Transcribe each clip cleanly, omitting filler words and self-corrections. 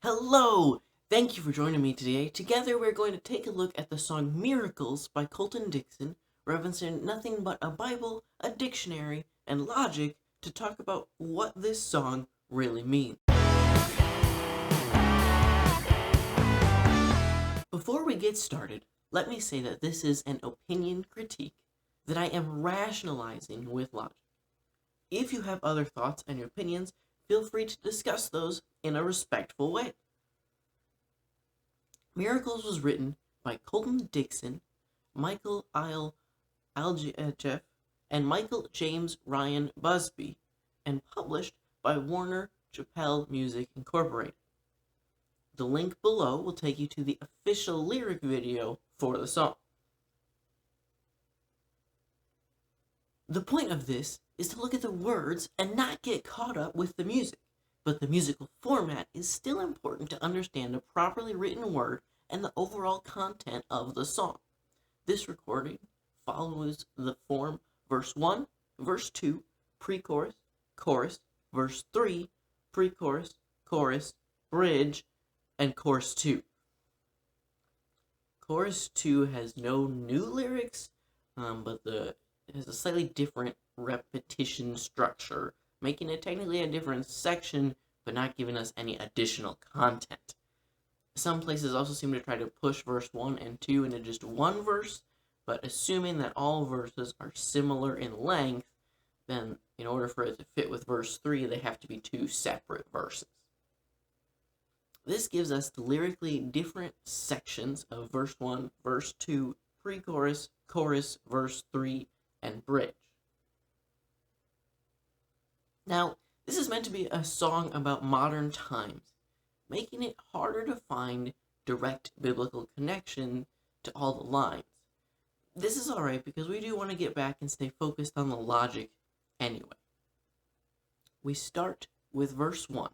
Hello! Thank you for joining me today. Together we're going to take a look at the song Miracles by Colton Dixon, referencing nothing but a Bible, a dictionary, and logic to talk about what this song really means. Before we get started, let me say that this is an opinion critique that I am rationalizing with logic. If you have other thoughts and opinions, feel free to discuss those in a respectful way. Miracles was written by Colton Dixon, Michael Algejeff, and Michael James Ryan Busby, and published by Warner Chappell Music Incorporated. The link below will take you to the official lyric video for the song. The point of this is to look at the words and not get caught up with the music, but the musical format is still important to understand a properly written word and the overall content of the song. This recording follows the form verse 1, verse 2, pre-chorus, chorus, verse 3, pre-chorus, chorus, bridge, and chorus 2. Chorus 2 has no new lyrics, but it has a slightly different repetition structure, making it technically a different section, but not giving us any additional content. Some places also seem to try to push verse 1 and 2 into just one verse, but assuming that all verses are similar in length, then in order for it to fit with verse 3, they have to be two separate verses. This gives us the lyrically different sections of verse 1, verse 2, pre-chorus, chorus, verse 3, and bridge. Now, this is meant to be a song about modern times, making it harder to find direct biblical connection to all the lines. This is alright because we do want to get back and stay focused on the logic anyway. We start with verse 1.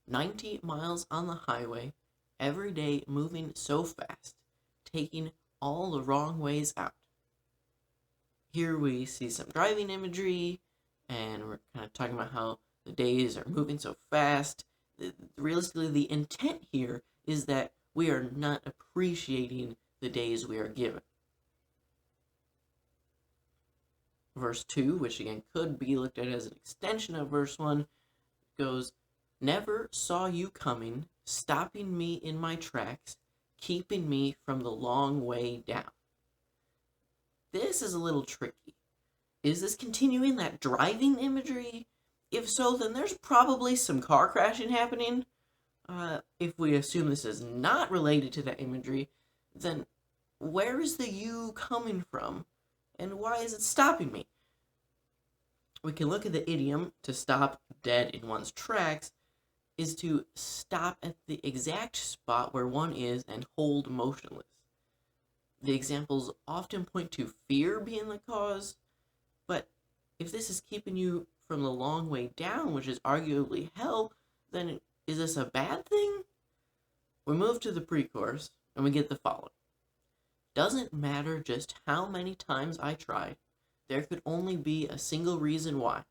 90 miles on the highway, every day moving so fast, taking all the wrong ways out. Here we see some driving imagery, and we're kind of talking about how the days are moving so fast. Realistically, the intent here is that we are not appreciating the days we are given. Verse 2, which again could be looked at as an extension of verse 1, goes, "Never saw you coming, stopping me in my tracks, keeping me from the long way down." This is a little tricky. Is this continuing that driving imagery? If so, then there's probably some car crashing happening. If we assume this is not related to that imagery, then where is the you coming from? And why is it stopping me? We can look at the idiom to stop dead in one's tracks is to stop at the exact spot where one is and hold motionless. The examples often point to fear being the cause, but if this is keeping you from the long way down, which is arguably hell, then is this a bad thing? We move to the pre-chorus, and we get the following. "Doesn't matter just how many times I try, there could only be a single reason why.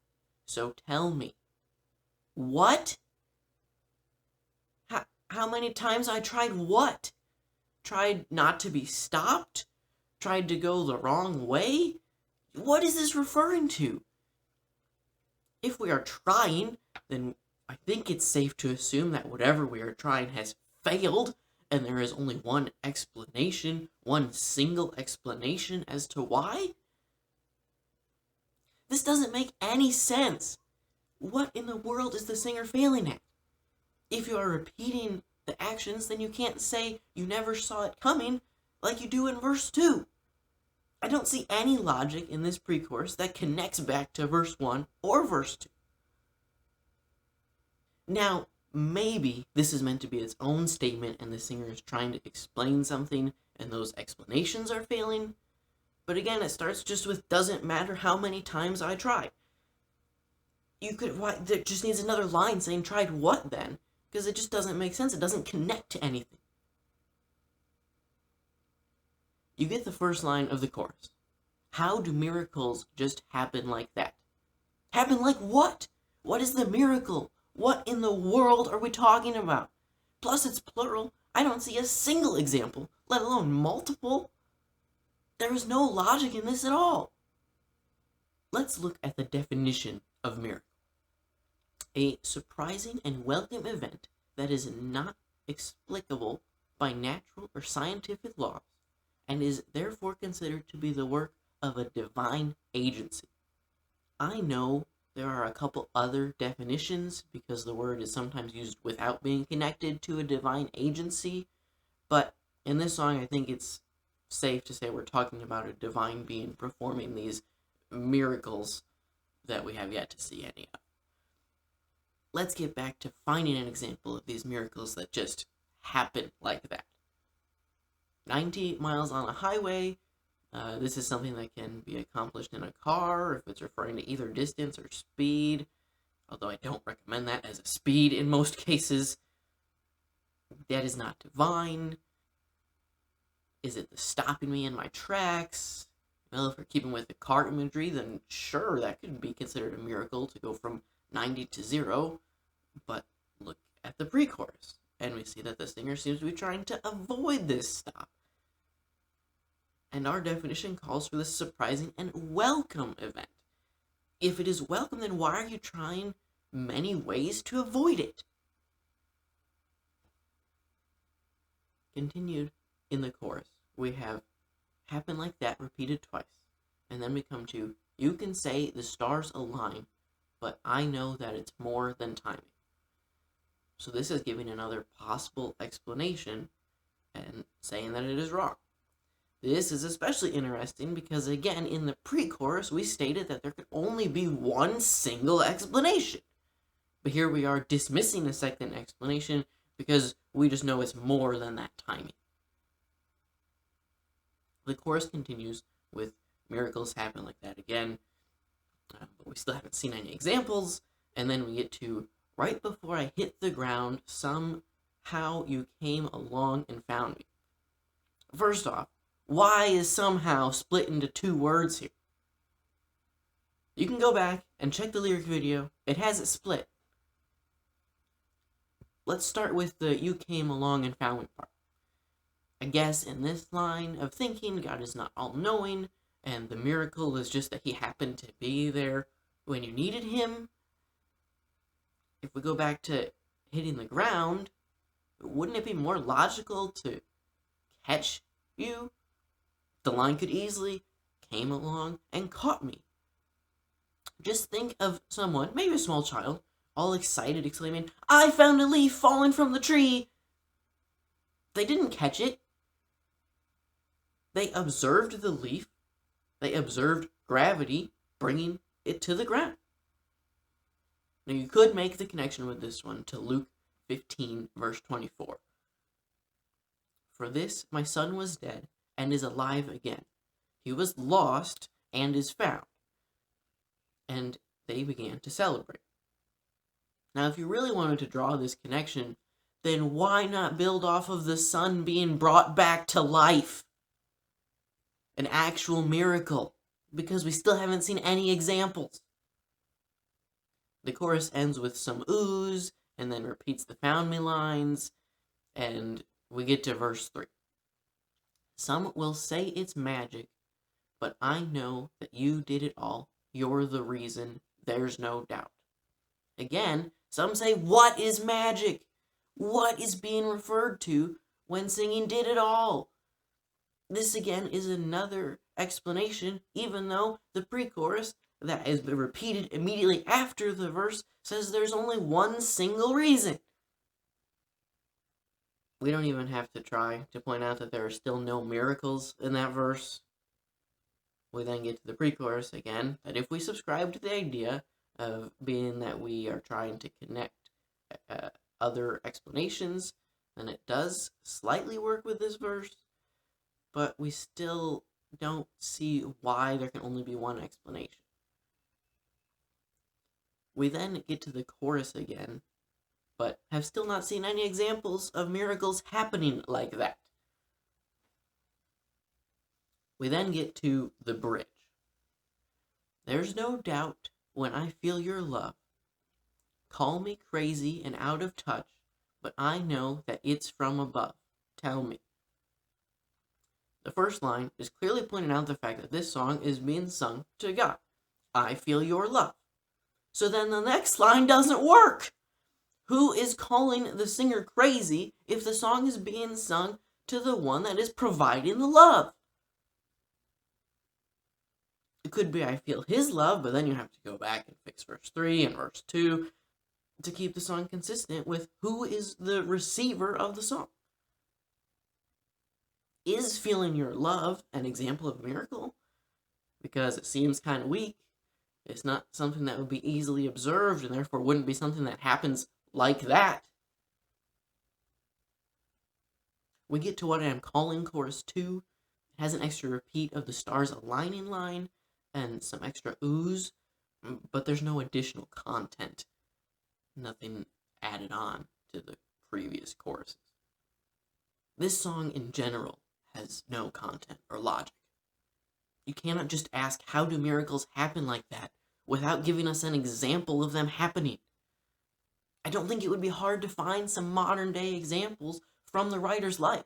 So tell me." What? How many times I tried what? Tried not to be stopped? Tried to go the wrong way? What is this referring to? If we are trying, then I think it's safe to assume that whatever we are trying has failed, and there is only one explanation, one single explanation as to why. This doesn't make any sense. What in the world is the singer failing at? If you are repeating the actions, then you can't say you never saw it coming like you do in verse 2. I don't see any logic in this pre-chorus that connects back to verse 1 or verse 2. Now, maybe this is meant to be its own statement and the singer is trying to explain something and those explanations are failing. But again, it starts just with "doesn't matter how many times I tried." There just needs another line saying "tried what" then? Because it just doesn't make sense. It doesn't connect to anything. You get the first line of the chorus. How do miracles just happen like that? Happen like what? What is the miracle? What in the world are we talking about? Plus, it's plural. I don't see a single example, let alone multiple. There is no logic in this at all. Let's look at the definition of miracle. A surprising and welcome event that is not explicable by natural or scientific laws and is therefore considered to be the work of a divine agency. I know there are a couple other definitions because the word is sometimes used without being connected to a divine agency, but in this song I think it's safe to say we're talking about a divine being performing these miracles that we have yet to see any of. Let's get back to finding an example of these miracles that just happen like that. 90 miles on a highway. This is something that can be accomplished in a car if it's referring to either distance or speed, although I don't recommend that as a speed in most cases. That is not divine. Is it the stopping me in my tracks? Well, if we're keeping with the car imagery, then sure, that could be considered a miracle to go from 90 to 0, but look at the pre-chorus, and we see that the singer seems to be trying to avoid this stop. And our definition calls for this surprising and welcome event. If it is welcome, then why are you trying many ways to avoid it? Continued in the chorus, we have happen like that repeated twice, and then we come to, you can say the stars align, but I know that it's more than timing. So this is giving another possible explanation and saying that it is wrong. This is especially interesting because, again, in the pre-chorus, we stated that there could only be one single explanation. But here we are dismissing the second explanation because we just know it's more than that timing. The chorus continues with miracles happen like that again, but we still haven't seen any examples. And then we get to, right before I hit the ground, somehow you came along and found me. First off, why is somehow split into two words here? You can go back and check the lyric video. It has it split. Let's start with the you came along and found me part. I guess in this line of thinking, God is not all-knowing, and the miracle is just that he happened to be there when you needed him. If we go back to hitting the ground, wouldn't it be more logical to catch you? The line could easily came along and caught me. Just think of someone, maybe a small child, all excited, exclaiming, I found a leaf falling from the tree. They didn't catch it. They observed the leaf. They observed gravity bringing it to the ground. Now you could make the connection with this one to Luke 15, verse 24. For this my son was dead and is alive again. He was lost and is found. And they began to celebrate. Now, if you really wanted to draw this connection, then why not build off of the son being brought back to life? An actual miracle, because we still haven't seen any examples. The chorus ends with some oohs, and then repeats the found me lines, and we get to verse 3. Some will say it's magic, but I know that you did it all. You're the reason, there's no doubt. Again, some say, what is magic? What is being referred to when singing did it all? This again is another explanation, even though the pre-chorus that has been repeated immediately after the verse says there's only one single reason. We don't even have to try to point out that there are still no miracles in that verse. We then get to the pre-chorus again, that if we subscribe to the idea of being that we are trying to connect other explanations, then it does slightly work with this verse, but we still don't see why there can only be one explanation. We then get to the chorus again, but have still not seen any examples of miracles happening like that. We then get to the bridge. There's no doubt when I feel your love. Call me crazy and out of touch, but I know that it's from above. Tell me. The first line is clearly pointing out the fact that this song is being sung to God. I feel your love. So then the next line doesn't work. Who is calling the singer crazy if the song is being sung to the one that is providing the love? It could be I feel his love, but then you have to go back and fix verse 3 and verse 2 to keep the song consistent with who is the receiver of the song. Is feeling your love an example of a miracle? Because it seems kind of weak. It's not something that would be easily observed, and therefore wouldn't be something that happens like that. We get to what I am calling chorus 2. It has an extra repeat of the stars aligning line and some extra oohs, but there's no additional content. Nothing added on to the previous choruses. This song in general has no content or logic. You cannot just ask, how do miracles happen like that, without giving us an example of them happening. I don't think it would be hard to find some modern day examples from the writer's life.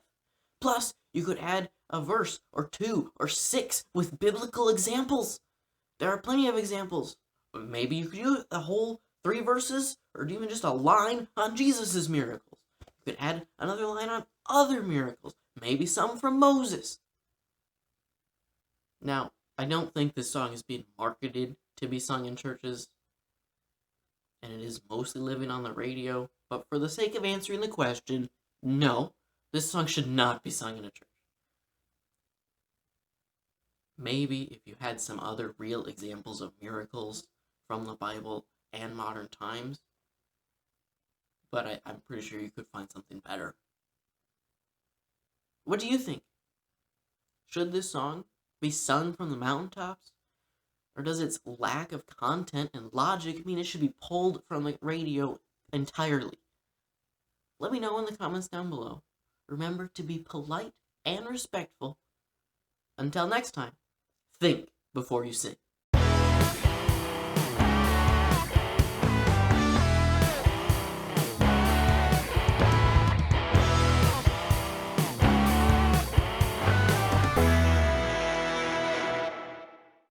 Plus, you could add a verse or 2 or 6 with biblical examples. There are plenty of examples. Maybe you could do a whole 3 verses or even just a line on Jesus' miracles. You could add another line on other miracles, maybe some from Moses. Now, I don't think this song is being marketed to be sung in churches, and it is mostly living on the radio, but for the sake of answering the question, no, this song should not be sung in a church. Maybe if you had some other real examples of miracles from the Bible and modern times, but I'm pretty sure you could find something better. What do you think? Should this song be sung from the mountaintops? Or does its lack of content and logic mean it should be pulled from the radio entirely? Let me know in the comments down below. Remember to be polite and respectful. Until next time, think before you sing.